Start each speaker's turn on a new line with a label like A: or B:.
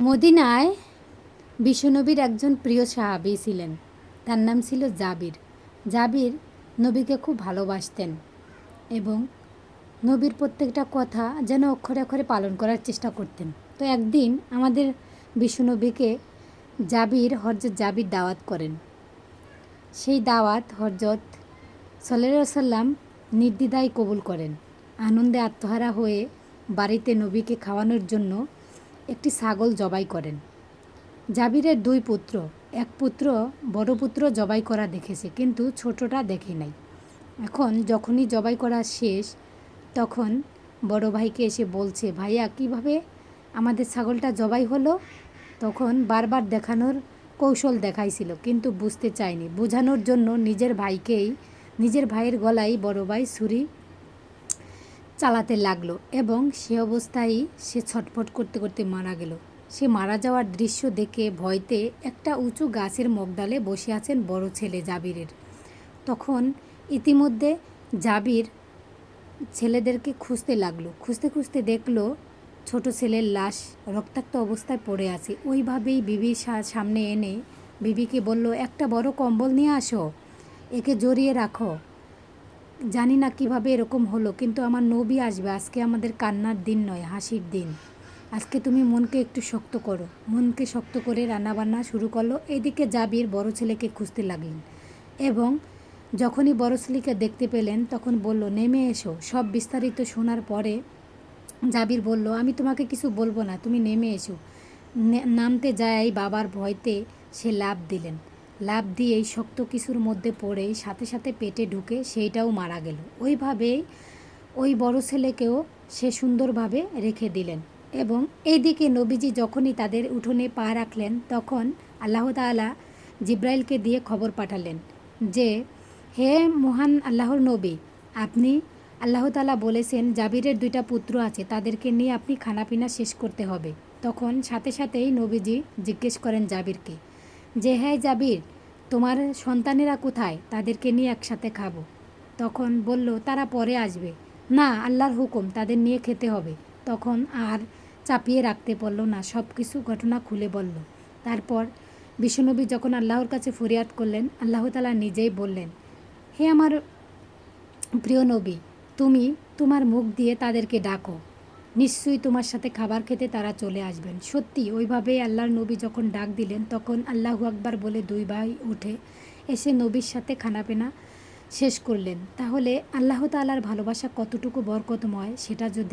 A: মদিনায় বিশ্বনবীর একজন প্রিয় সাহাবী ছিলেন। তার নাম ছিল জাবির। জাবির নবীকে খুব ভালোবাসতেন এবং নবীর প্রত্যেকটা কথা যেন অক্ষরে অক্ষরে পালন করার চেষ্টা করতেন। তো একদিন আমাদের বিশ্বনবীকে হযরত জাবির দাওয়াত করেন। সেই দাওয়াত হযরত সাল্লাল্লাহু আলাইহি সাল্লাম নির্দ্বিধায় কবুল করেন। আনন্দে আত্মহারা হয়ে বাড়িতে নবীকে খাওয়ানোর জন্য একটি ছাগল জবাই করেন। জাবিরের দুই পুত্র, এক পুত্র বড় পুত্র জবাই করা দেখেছে, কিন্তু ছোটটা দেখে নাই। এখন যখনই জবাই করা শেষ, তখন বড় ভাইকে এসে বলছে, ভাইয়া কিভাবে আমাদের ছাগলটা জবাই হলো? তখন বারবার দেখানোর কৌশল দেখাইছিল, কিন্তু বুঝতে চায়নি। বোঝানোর জন্য নিজের ভাইয়ের গলায় বড় ভাই ছুরি চালাতে লাগলো এবং সে অবস্থায় সে ছটফট করতে করতে মারা গেল। সে মারা যাওয়ার দৃশ্য দেখে ভয়তে একটা উঁচু গাছের মগডালে বসে আছেন বড় ছেলে জাবিরের। তখন ইতিমধ্যে জাবির ছেলেদেরকে খুঁজতে লাগলো। খুঁজতে খুঁজতে দেখলো ছোট ছেলের লাশ রক্তাক্ত অবস্থায় পড়ে আছে। ওইভাবেই বিবির সামনে এনে বিবিকে বলল, একটা বড় কম্বল নিয়ে আসো, একে জড়িয়ে রাখো। জানি না কিভাবে এরকম হলো, কিন্তু আমার নবী আসবে। আজকে আমাদের কান্নার দিন নয়, হাসির দিন। আজকে তুমি মনকে একটু শক্ত করো। মনকে শক্ত করে রান্নাবান্না শুরু করলো। এদিকে জাবির বড় ছেলেকে খুঁজতে লাগলেন এবং যখনই বড় ছেলেকে দেখতে পেলেন তখন বলল, নেমে এসো। সব বিস্তারিত শোনার পরে জাবির বলল, আমি তোমাকে কিছু বলবো না, তুমি নেমে এসো। নামতে যায় বাবার ভয়তে সে লাফ দিলেন। লাফ দিয়েই শক্ত কিছুর মধ্যে পড়েই সাথে সাথে পেটে ঢুকে সেইটাও মারা গেল। ওইভাবেই ওই বড় ছেলেকেও সে সুন্দরভাবে রেখে দিলেন। এবং এইদিকে নবীজি যখনই তাদের উঠোনে পা রাখলেন, তখন আল্লাহ তাআলা জিব্রাইলকে দিয়ে খবর পাঠালেন যে, হে মহান আল্লাহর নবী, আপনি আল্লাহ তাআলা বলেছেন জাবিরের দুইটা পুত্র আছে, তাদেরকে নিয়ে আপনি খানাপিনা শেষ করতে হবে। তখন সাথে সাথেই নবীজি জিজ্ঞেস করেন জাবিরকে যে, হ্যাঁ জাবির, তোমার সন্তানেরা কোথায়? তাদেরকে নিয়ে একসাথে খাবো। তখন বলল, তারা পরে আসবে। না, আল্লাহর হুকুম, তাদের নিয়ে খেতে হবে। তখন আর চাপিয়ে রাখতে পারল না, সব কিছু ঘটনা খুলে বলল। তারপর বিশ্বনবী যখন আল্লাহর কাছে ফরিয়াদ করলেন, আল্লাহ তাআলা নিজেই বললেন, হে আমার প্রিয় নবী, তুমি তোমার মুখ দিয়ে তাদেরকে ডাকো, নিশ্চয়ই তোমার সাথে খাবার খেতে তারা চলে আসবেন। সত্যি ওইভাবেই আল্লাহর নবী যখন ডাক দিলেন, তখন আল্লাহু আকবার বলে দুই ভাই উঠে এসে নবীর সাথে খানাপিনা শেষ করলেন। তাহলে আল্লাহ তাআলার ভালোবাসা কতটুকু বরকতময় সেটা যদি